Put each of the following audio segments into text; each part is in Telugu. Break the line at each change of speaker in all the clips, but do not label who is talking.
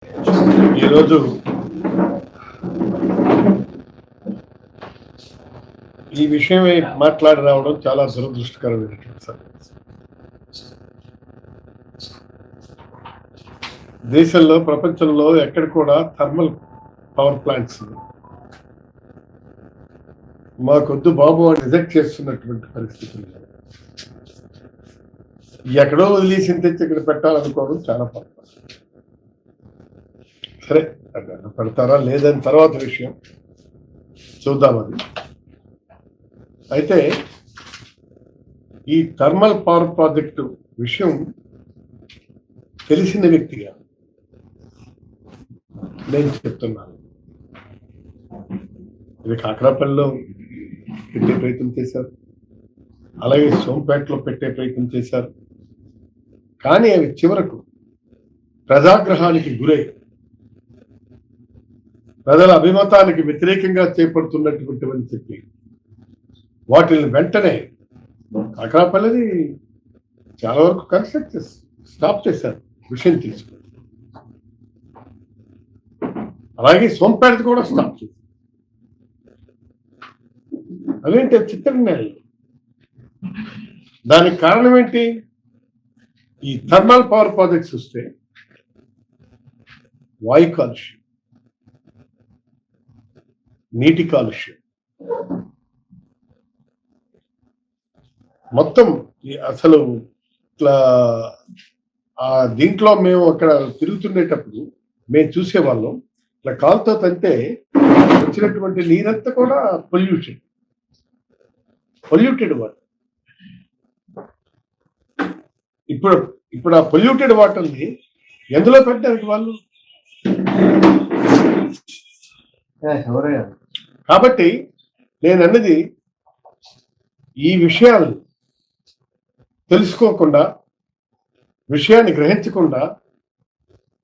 ఈరోజు ఈ విషయమై మాట్లాడి రావడం చాలా దురదృష్టకరమైనటువంటి సంగతి. దేశంలో ప్రపంచంలో ఎక్కడ కూడా థర్మల్ పవర్ ప్లాంట్స్ మాకొద్దు బాబు అని రిజెక్ట్ చేస్తున్నటువంటి పరిస్థితులు ఎక్కడో వదిలేసి తెచ్చి ఇక్కడ పెట్టాలనుకోవడం చాలా పొరపాటు. సరే పెడతారా లేదని తర్వాత విషయం చూద్దాం. అది అయితే ఈ థర్మల్ పవర్ ప్రాజెక్టు విషయం తెలిసిన వ్యక్తిగా నేను చెప్తున్నాను. ఇది కాకరాపల్లిలో పెట్టే ప్రయత్నం చేశారు, అలాగే సోంపేటలో పెట్టే ప్రయత్నం చేశారు. కానీ అవి చివరకు ప్రజాగ్రహానికి గురై ప్రజల అభిమతానికి వ్యతిరేకంగా చేపడుతున్నటువంటివని చెప్పి వాటిని వెంటనే కాకరాపల్లిని చాలా వరకు కన్స్ట్రక్ట్ చేసి స్టాప్ చేశారు విషయం తీసుకుని. అలాగే సోంపేట కూడా స్టాప్ చేశారు. అవేంటి చిత్రన్యాయాలు. దానికి కారణం ఏంటి? ఈ థర్మల్ పవర్ ప్రాజెక్ట్స్ వస్తే వాయు కాలుష్యం, నీటి కాలుష్యం, మొత్తం అసలు ఇట్లా దీంట్లో మేము అక్కడ తిరుగుతుండేటప్పుడు మేము చూసేవాళ్ళం. ఇట్లా కాలుతో తంటే వచ్చినటువంటి నీరంతా కూడా పొల్యూటెడ్ వాటర్. ఇప్పుడు ఆ పొల్యూటెడ్ వాటర్ని ఎందులో పెట్టడానికి వాళ్ళు? కాబట్టి నేను అన్నది ఈ విషయాలు తెలుసుకోకుండా, విషయాన్ని గ్రహించకుండా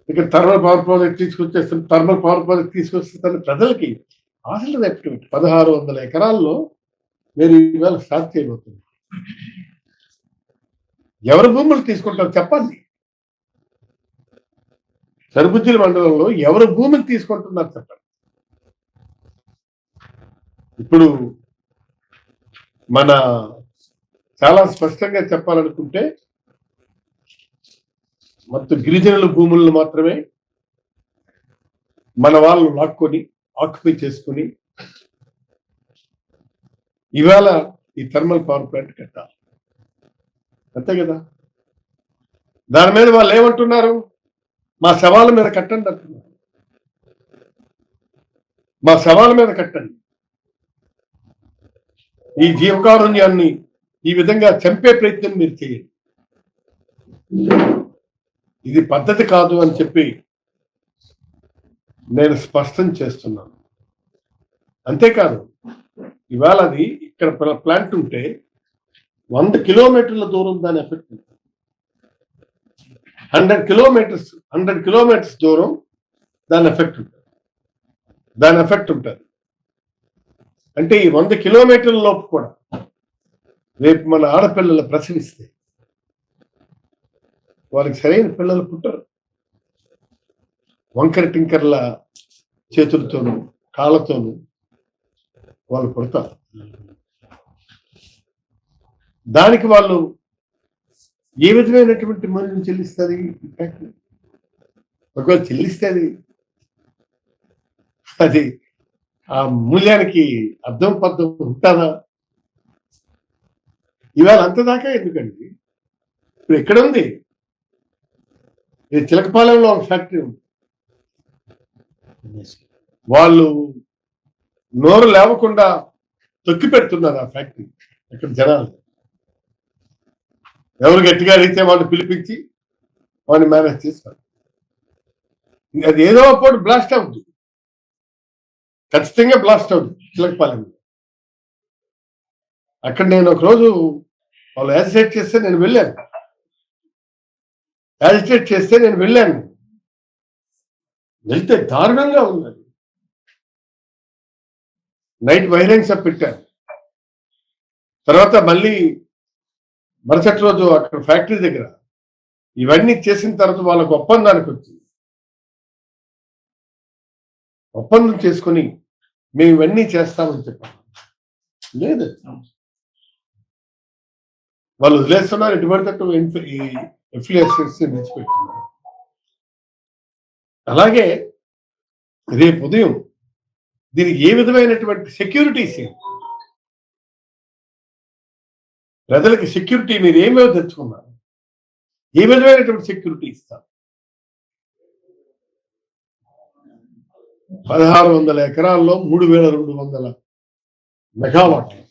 ఇక్కడ థర్మల్ పవర్ ప్రాజెక్ట్ తీసుకొస్తే ప్రజలకి ఆశలు తప్పినట్టు. 1600 ఎకరాల్లో మీరు ఈవేళ స్టార్ట్ చేయబోతున్నారు. ఎవరి భూములు తీసుకుంటారు చెప్పండి. సరుబుజ్జిల మండలంలో ఎవరి భూమిని తీసుకుంటున్నారు చెప్పండి. ఇప్పుడు మన చాలా స్పష్టంగా చెప్పాలనుకుంటే మొత్తం గిరిజనుల భూములను మాత్రమే మన వాళ్ళు లాక్కొని ఆక్యుపై చేసుకుని ఇవాళ ఈ థర్మల్ పవర్ ప్లాంట్ కట్టాలి. అంతే కదా? దాని మీద వాళ్ళు ఏమంటున్నారు? మా శవాల మీద కట్టండి అంటున్నారు. మా శవాల మీద కట్టండి. ఈ జీవకారుణ్యాన్ని ఈ విధంగా చంపే ప్రయత్నం మీరు చేయండి. ఇది పద్ధతి కాదు అని చెప్పి నేను స్పష్టం చేస్తున్నాను. అంతేకాదు, ఇవాళ అది ఇక్కడ ప్లాంట్ ఉంటే 100 కిలోమీటర్ల దూరం దాని ఎఫెక్ట్ ఉంటుంది. 100 కిలోమీటర్స్ దూరం దాని ఎఫెక్ట్ ఉంటుంది. అంటే ఈ 100 కిలోమీటర్ల లోపు కూడా రేపు మన ఆడపిల్లలు ప్రసవిస్తే వారికి సరైన పిల్లలు పుట్టరు. వంకర టింకర్ల చేతులతోనూ కాళ్ళతోనూ వాళ్ళు పుడతారు. దానికి వాళ్ళు ఏ విధమైనటువంటి మూల్యం చెల్లిస్తుంది? ఒకవేళ చెల్లిస్తే అది ఆ మూల్యానికి అర్థం పద్ధం ఉంటుందా? ఇవాళ అంతదాకా ఎందుకండి? ఇప్పుడు ఎక్కడ ఉంది? చిలకపాలెంలో ఒక ఫ్యాక్టరీ ఉంది. వాళ్ళు నోరు లేవకుండా తొక్కి పెడుతున్నారు ఆ ఫ్యాక్టరీ. అక్కడ జనాలు ఎవరు గట్టిగా అడిగితే వాళ్ళు పిలిపించి వాడిని మేనేజ్ చేస్తారు. అది ఏదో అప్పుడు బ్లాస్ట్ అవుతుంది, ఖచ్చితంగా బ్లాస్ట్ అవుతుంది చిలకపాలెంలో. అక్కడ నేను ఒకరోజు వాళ్ళు యాజిటేట్ చేస్తే నేను వెళ్ళాను. వెళ్తే దారుణంగా ఉన్నది. నైట్ వైలెన్స్ పెట్టారు. తర్వాత మళ్ళీ మరుసటి రోజు అక్కడ ఫ్యాక్టరీ దగ్గర ఇవన్నీ చేసిన తర్వాత వాళ్ళకు ఒప్పందానికి వచ్చింది. ఒప్పందం చేసుకొని మేము ఇవన్నీ చేస్తామని చెప్పాం. లేదు, వాళ్ళు వదిలేస్తున్నారు, ఎటువంటి ఈ ఎఫ్లియేషన్స్ విడిచిపెడుతున్నారు. అలాగే రేపు ఉదయం దీనికి ఏ విధమైనటువంటి సెక్యూరిటీస్, ప్రజలకి సెక్యూరిటీ మీరు ఏమేమి తెచ్చుకున్నారు, ఏ విధమైనటువంటి సెక్యూరిటీ ఇస్తారు? 1600 ఎకరాల్లో 3200 మెగావాట్లు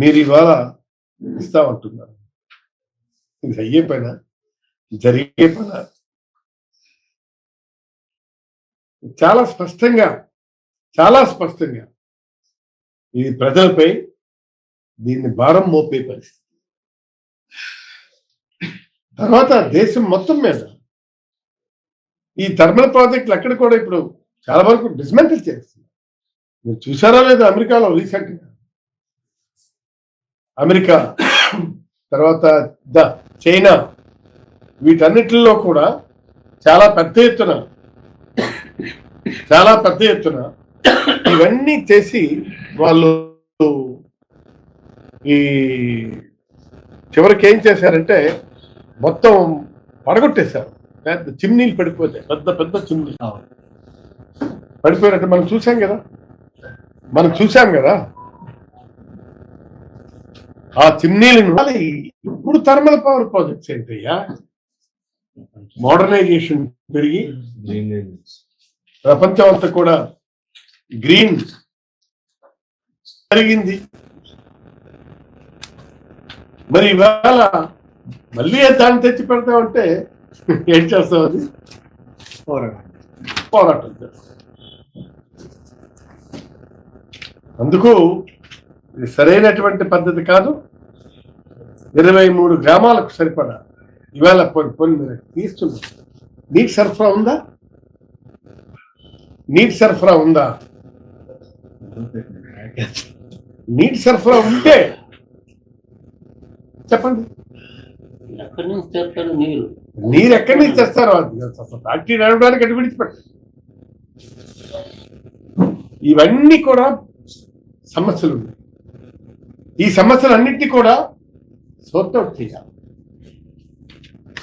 మీరు ఇవాళ ఇస్తామంటున్నారు. ఇది అయ్యే పైన, జరిగే పైన చాలా స్పష్టంగా ఇది ప్రజలపై దీన్ని భారం మోపే పరిస్థితి. తర్వాత దేశం మొత్తం మీద ఈ థర్మల్ ప్రాజెక్టులు అక్కడ కూడా ఇప్పుడు చాలా వరకు డిస్మెంటల్ చేస్తున్నారు. మీరు చూసారా లేదా? అమెరికాలో రీసెంట్గా అమెరికా తర్వాత చైనా వీటన్నిటిలో కూడా చాలా పెద్ద ఎత్తున ఇవన్నీ చేసి వాళ్ళు ఈ చివరికి ఏం చేశారంటే మొత్తం పడగొట్టేశారు. పెద్ద చిమ్నీలు పడిపోతాయి, పెద్ద చిమ్నీలు పడిపోయినట్టు మనం చూసాం కదా. ఆ చిమ్నీలను ఇప్పుడు థర్మల్ పవర్ ప్రాజెక్ట్స్ ఏంటయ్యా? మోడర్నైజేషన్ పెరిగి ప్రపంచం అంతా కూడా గ్రీన్ పెరిగింది. మరి ఇవాళ మళ్ళీ దాన్ని తెచ్చి పెడతామంటే ఏం చేస్తాం? అది పోరాటం చేస్తాం. అందుకు ఇది సరైనటువంటి పద్ధతి కాదు. 23 గ్రామాలకు సరిపడా ఇవాళ కొన్ని మీరు తీస్తున్నారు. నీటి సరఫరా ఉందా? నీటి సరఫరా ఉంటే చెప్పండి. నీరు ఎక్కడి నుంచి తెస్తారు? ఫ్యాక్టరీ నడవడానికి అటు విడిచిపెట్టారు. ఇవన్నీ కూడా సమస్యలు ఉన్నాయి. ఈ సమస్యలన్నింటినీ కూడా సార్ట్అవుట్ చేయాలి.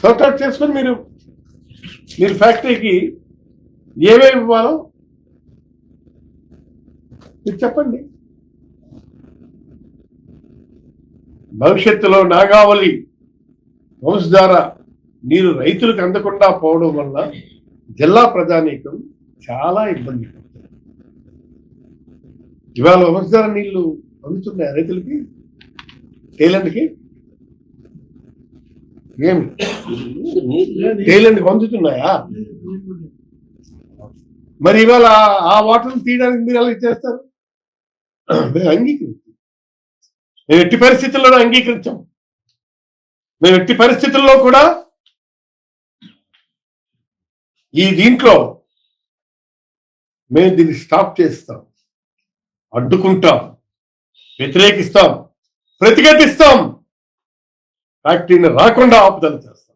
సార్ట్అవుట్ చేసుకొని మీరు ఫ్యాక్టరీకి ఏమేమి ఇవ్వాలో మీరు చెప్పండి. భవిష్యత్తులో నాగావళి వంశధార నీరు రైతులకు అందకుండా పోవడం వల్ల జిల్లా ప్రజానీకం చాలా ఇబ్బంది పడుతుంది. ఇవాళ వంశధార నీళ్లు అందుతున్నాయా రైతులకి? టైలెండ్కి ఏమి టైలెండ్కి అందుతున్నాయా? మరి ఇవాళ ఆ వాటర్ని తీయడానికి మీరు ఎలా చేస్తారు? మేము అంగీకరించాం. మేము ఎట్టి పరిస్థితుల్లోనూ అంగీకరించాం. మేము ఎట్టి పరిస్థితుల్లో కూడా దీంట్లో మేము దీన్ని స్టాప్ చేస్తాం, అడ్డుకుంటాం, వ్యతిరేకిస్తాం, ప్రతిఘటిస్తాం, ఫ్యాక్టరీని రాకుండా ఆపుదల చేస్తాం.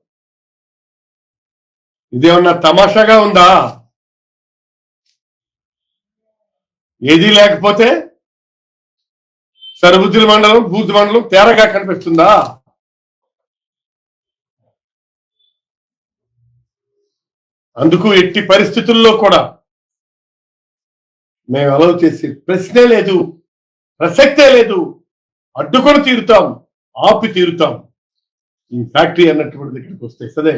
ఇదేమన్నా తమాషాగా ఉందా? ఏదీ లేకపోతే సరుబుద్దుల మండలం, బూత్ మండలం తేరగా కనిపిస్తుందా? అందుకు ఎట్టి పరిస్థితుల్లో కూడా మేము అలౌ చేసే ప్రశ్నే లేదు, ప్రసక్తే లేదు. అడ్డుకొని తీరుతాం, ఆపి తీరుతాం. ఈ ఫ్యాక్టరీ అన్నటువంటి దగ్గరికి వస్తే, సరే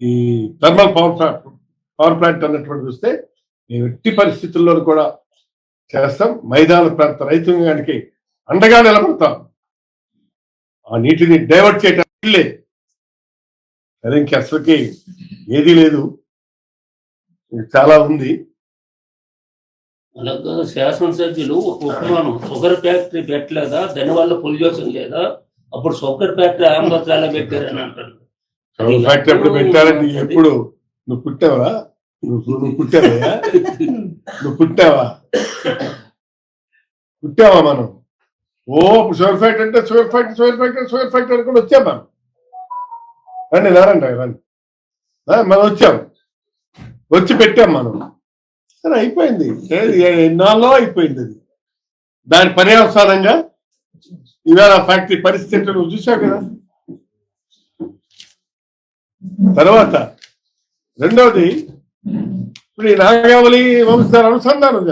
ఈ థర్మల్ పవర్ ప్లాంట్ అన్నటువంటి వస్తే మేము ఎట్టి పరిస్థితుల్లో కూడా చేస్తాం. మైదాన ప్రాంత రైతాంగానికి అండగా నిలబడతాం. ఆ నీటిని డైవర్ట్ చేయడానికి లేదు. సరే ఇంక అసలుకి ఏదీ లేదు, చాలా ఉంది.
అలాగా శాసనసభ్యులు ఒక ఉపమానం, షుగర్ ఫ్యాక్టరీ పెట్టలేదా, దానివల్ల పొల్యూషన్ లేదా, అప్పుడు షుగర్ ఫ్యాక్టరీ ఆంధ్రప్రదేశ్లో పెట్టారని అంటారు.
షుగర్ ఫ్యాక్టరీ ఎప్పుడు పెట్టారని ఎప్పుడు నువ్వు పుట్టావా? నువ్వు పుట్టావా? మనం షుగర్ ఫ్యాక్టరీ అంటే షుగర్ ఫ్యాక్టరీ అనుకుని వచ్చాం మనం. రండి నారాయణ రండి, మనం వచ్చాం. వచ్చి పెట్టాం మనం. సరే అయిపోయింది, ఎన్నాళ్ళలో అయిపోయింది అది. దాని పర్యవసానంగా ఇవాళ ఫ్యాక్టరీ పరిస్థితులు చూసావు కదా. తర్వాత రెండవది, ఇప్పుడు ఈ నాగావళి వంశాలు అనుసంధానం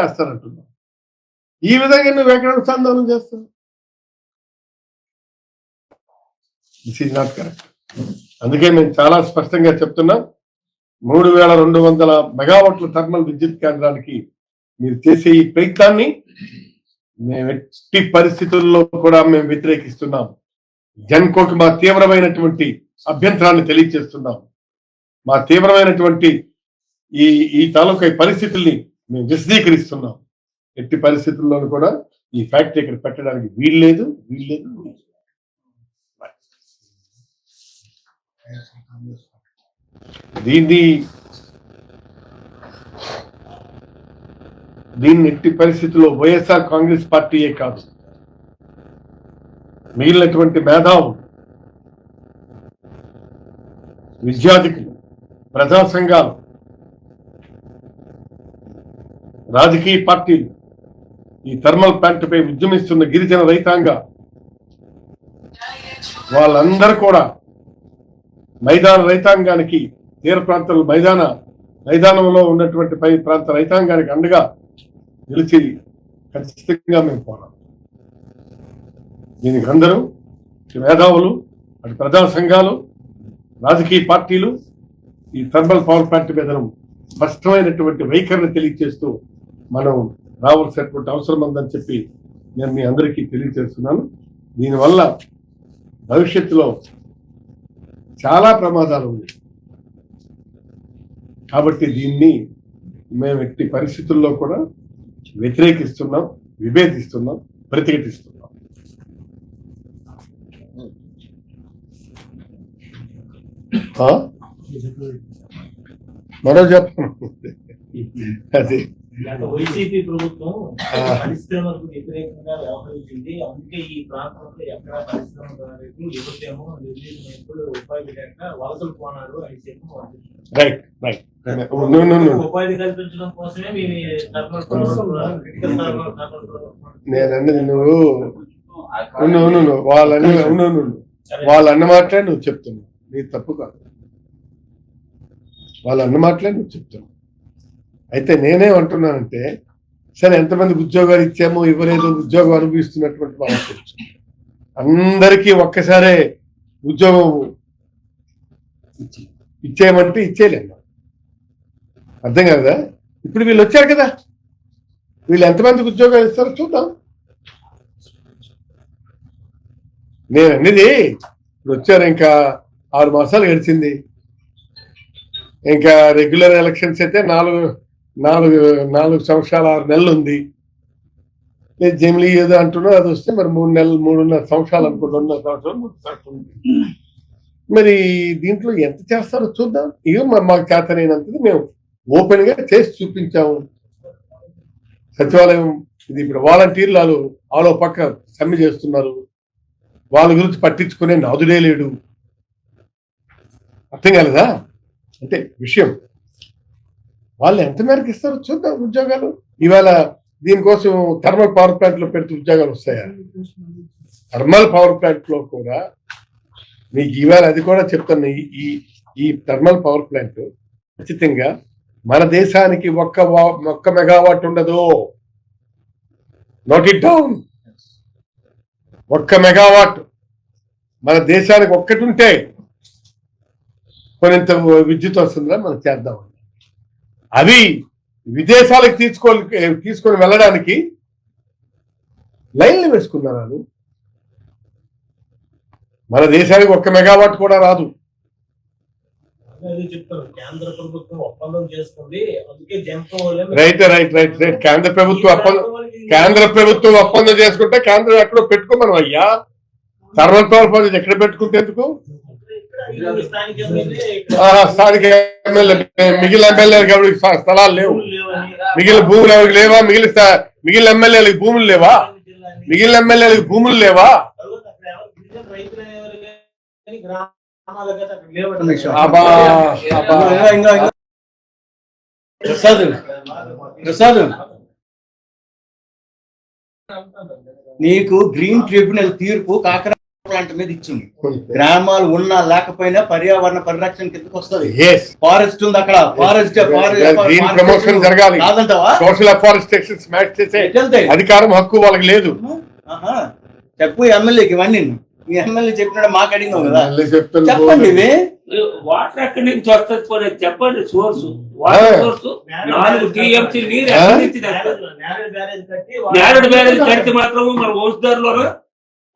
చేస్తానంటున్నా. ఈ విధంగా నువ్వు ఎక్కడ అనుసంధానం చేస్తావు? This is not correct. అందుకే మేము చాలా స్పష్టంగా చెప్తున్నాం, 3200 మెగావాట్ల థర్మల్ విద్యుత్ కేంద్రానికి మీరు చేసే ఈ ప్రయత్నాన్ని మేము ఎట్టి పరిస్థితుల్లో కూడా మేము వ్యతిరేకిస్తున్నాం. జెన్కోకి మా తీవ్రమైనటువంటి అభ్యంతరాన్ని తెలియజేస్తున్నాం. మా తీవ్రమైనటువంటి ఈ తాలూకా పరిస్థితుల్ని మేము విశదీకరిస్తున్నాం. ఎట్టి పరిస్థితుల్లోనూ కూడా ఈ ఫ్యాక్టరీ ఇక్కడ పెట్టడానికి వీల్లేదు. దీన్ని ఎట్టి పరిస్థితుల్లో వైఎస్ఆర్ కాంగ్రెస్ పార్టీయే కాదు, మిగిలినటువంటి మేధావులు, విద్యార్థికులు, ప్రజా సంఘాలు, రాజకీయ పార్టీలు, ఈ థర్మల్ ప్లాంట్ పై ఉద్యమిస్తున్న గిరిజన రైతాంగ వాళ్ళందరూ కూడా మైదాన రైతాంగానికి, తీర ప్రాంతాల మైదానంలో ఉన్నటువంటి పై ప్రాంత రైతాంగానికి అండగా నిలిచి ఖచ్చితంగా మేము పోరాం. దీనికి అందరూ మేధావులు, అటు ప్రజా సంఘాలు, రాజకీయ పార్టీలు ఈ థర్మల్ పవర్ ప్లాంట్ మీద స్పష్టమైనటువంటి వైఖరిని తెలియజేస్తూ మనం రావాల్సినటువంటి అవసరం ఉందని చెప్పి నేను మీ అందరికీ తెలియజేస్తున్నాను. దీనివల్ల భవిష్యత్తులో చాలా ప్రమాదాలు ఉన్నాయి. కాబట్టి దీన్ని మేము ఎట్టి పరిస్థితుల్లో కూడా వ్యతిరేకిస్తున్నాం, విభేదిస్తున్నాం, ప్రతిఘటిస్తున్నాం. మరో చెప్పను అదే
వైసీపీ ప్రభుత్వం పరిశ్రమలకు వ్యతిరేకంగా వ్యవహరించింది. అందుకే ఈ ప్రాంతంలో ఎక్కడ పరిశ్రమ యువతేమో నిర్వీర్యమైనప్పుడు ఉపాధి లేక వలసలు పోనారు అని చెప్పి ఉపాధి కల్పించడం కోసమే మీ
నేనన్నది నువ్వు వాళ్ళ అన్న మాటలే నువ్వు చెప్తున్నావు. నీ తప్పు కాదు, వాళ్ళ అన్న మాటలే నువ్వు చెప్తున్నావు. అయితే నేనేమంటున్నానంటే, సరే ఎంతమందికి ఉద్యోగాలు ఇచ్చామో ఇవ్వలేదు, ఉద్యోగం అనుభవిస్తున్నటువంటి వాళ్ళకి అందరికీ ఒక్కసారే ఉద్యోగం ఇచ్చేయమంటే ఇచ్చేయలేము. అర్థం కదా. ఇప్పుడు వీళ్ళు వచ్చారు కదా, వీళ్ళు ఎంతమందికి ఉద్యోగాలు ఇస్తారో చూద్దాం. నేను అన్నది ఇప్పుడు వచ్చారు, ఇంకా 6 మాసాలు గడిచింది. ఇంకా రెగ్యులర్ ఎలక్షన్స్ అయితే 4 సంవత్సరాలు 6 నెలలు ఉంది. జమిలీ ఏదో అంటున్నా, అది వస్తే మరి 3.5 సంవత్సరాలు అనుకుంటా, 3 సంవత్సరాలు. మరి దీంట్లో ఎంత చేస్తారో చూద్దాం. ఇక మాకు చేతనైనంతది మేము ఓపెన్ గా చేసి చూపించాము. సచివాలయం ఇది ఇప్పుడు వాలంటీర్లు ఆలో పక్క సమ్మె చేస్తున్నారు. వాళ్ళ గురించి పట్టించుకునే నాదుడే లేడు. అర్థం కాలేదా అంటే విషయం. వాళ్ళు ఎంత మేరకు ఇస్తారో చూద్దాం ఉద్యోగాలు. ఇవాళ దీనికోసం థర్మల్ పవర్ ప్లాంట్ లో పెడితే ఉద్యోగాలు వస్తాయా? థర్మల్ పవర్ ప్లాంట్ లో కూడా మీకు ఇవాళ అది కూడా చెప్తున్నా, ఈ థర్మల్ పవర్ ప్లాంట్ ఖచ్చితంగా మన దేశానికి ఒక్క మెగావాట్ ఉండదు. Note it down. 1 మెగావాట్ మన దేశానికి ఒక్కటి ఉంటే కొంత విద్యుత్ వస్తుందా మనం చేద్దాం. అవి విదేశాలకు తీసుకొని వెళ్ళడానికి లైన్లు వేసుకున్నారు. మన దేశానికి 1 మెగావాట్ కూడా రాదు.
కేంద్ర ప్రభుత్వం ఒప్పందం చేసుకుంది, అందుకే
రైట్. కేంద్ర ప్రభుత్వం ఒప్పందం చేసుకుంటే కేంద్రం ఎక్కడో పెట్టుకోమను అయ్యా. థర్మల్ పవర్ ప్రాజెక్ట్ ఎక్కడ పెట్టుకుంటే ఎందుకు? స్థానిక ఎమ్మెల్యే, మిగిలిన ఎమ్మెల్యేలకు ఎవరికి స్థలాలు లేవు, మిగిలిన భూములు ఎవరికి లేవా? మిగిలిన ఎమ్మెల్యేలకు భూములు లేవా? మిగిలిన ఎమ్మెల్యేలకు భూములు లేవా?
రైతులు
ప్రసాద్ నీకు గ్రీన్ ట్రిబ్యునల్ తీర్పు కాకర ప్లాంట్ మీద ఇచ్చింది. గ్రామాలు ఉన్నా లేకపోయినా పర్యావరణ పరిరక్షణ కిందకి వస్తుంది.
Yes.
ఫారెస్ట్ ఉంది అక్కడ.
గ్రీన్ ప్రమోషన్ జరగాలి.
కాదంటావా?
సోషల్ అఫారెస్టేషన్ స్మాష్ చేసే అధికారం హక్కు వాళ్ళకి లేదు.
ఆహా. చెప్పు ఎమ్మెల్యేకి ఇవన్నీ. మీ ఎమ్మెల్యే చెప్పినాడు మాకు అడిగినావు కదా.
చెప్తాను.
చెప్పండి ఇవి.
వాటర్ ఎక్కడి నుంచి వస్తుంది పోనీ చెప్పండి. సోర్స్ వాటర్ సోర్స్ 4 TMC నీరు ఎక్కడి నుంచి తెస్తారు? నేరేడు బ్యారేజ్ కడితే మాత్రం మన వంశధారలో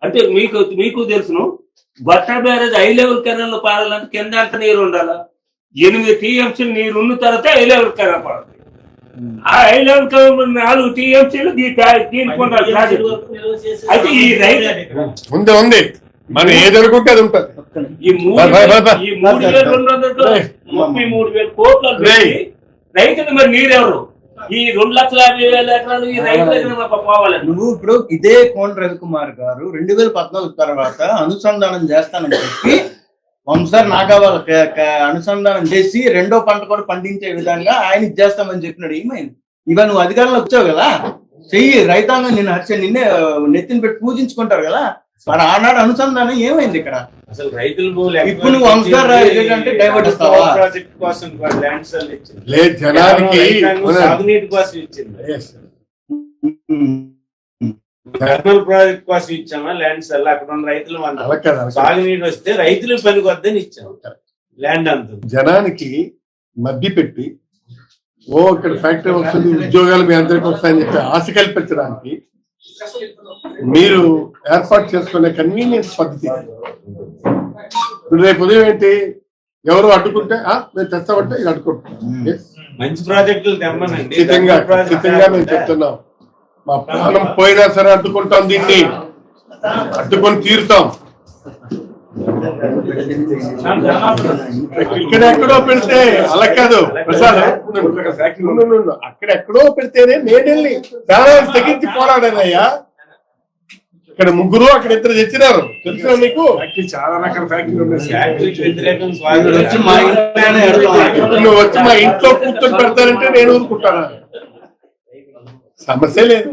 అంటే మీకు తెలుసును బట్ట బ్యారేజ్ హై లెవెల్ కెనాల్ లో పాడాలంటే కింద అంత నీరు ఉండాలా? 8 TMC నీరు ఉన్న తర్వాత హై లెవెల్ కెనాల్ పాడాలి. ఆ హై లెవెల్ 4 TMCలు దీనికి ఉండాలి ప్రాజెక్ట్. అయితే ఈ రైతు
ఉంది మనం ఏది అనుకుంటే అది ఉంటుంది.
ఈ 3,233,000 కోట్లు రైతులు మరి నీరెవరు? ఈ 2,50,000 ఎకరాలు ఈ రైతులు పోవాలి.
నువ్వు ఇప్పుడు ఇదే కోన రవికుమార్ గారు 2014 తర్వాత అనుసంధానం చేస్తానని చెప్పి వంశార్ నాగావాళ్ళ అనుసంధానం చేసి 2వ పంట కూడా పండించే విధంగా ఆయన చేస్తామని చెప్పినాడు. ఏమైంది? ఇవాళ నువ్వు అధికారంలో వచ్చావు కదా, చెయ్యి. రైతాంగం నిన్నే నెత్తిని పెట్టి పూజించుకుంటారు కదా. మరి ఆనాడు అనుసంధానం ఏమైంది ఇక్కడ?
అసలు రైతులు
ఇప్పుడు నువ్వు వంశార్ ఏంటంటే డైవర్ట్ ఇస్తావా?
ప్రాజెక్ట్ కోసం ల్యాండ్ సెల్ ఇచ్చింది.
లేదు, జనానికి
సాగునీటి కోసం ఇచ్చింది. థర్మల్ ప్రాజెక్ట్ కోసం ఇచ్చామా ల్యాండ్ సెల్? అక్కడ ఉన్న రైతులు సాగునీటి వస్తే రైతులు పనికి వద్దని ఇచ్చాము. ల్యాండ్ అంత
జనానికి మధ్య పెట్టి ఇక్కడ ఫ్యాక్టరీ వస్తుంది, ఉద్యోగాలు మీ అందరికి వస్తాయని చెప్పి ఆశ కల్పించడానికి మీరు ఏర్పాటు చేసుకునే కన్వీనియన్స్ పద్ధతి. రేపు ఉదయం ఏంటి, ఎవరు అడ్డుకుంటే మేము తెస్తామంటే ఇది అడ్డుకుంటాం.
మంచి ప్రాజెక్టులు తెమ్మనండి.
ఖచ్చితంగా మేము చెప్తున్నాం. మా ప్రాణం పోయినా సరే అడ్డుకుంటాం, దీన్ని అడ్డుకొని తీరుతాం. ఇక్కడెక్కడో పెడితే అలా కాదు ప్రసాద్, అక్కడెక్కడో పెడితేనే నేనెళ్ళి ప్రాణాలు తెగించి పోరాడానయ్యా. ఇక్కడ 3 అక్కడ 2 తెచ్చినారు, తెలుసా నీకు?
చాలా రకాల ఫ్యాక్టరీలు
నువ్వు వచ్చి మా ఇంట్లో కూర్చొని పెడతానంటే నేను ఊరుకుంటాను, సమస్య లేదు.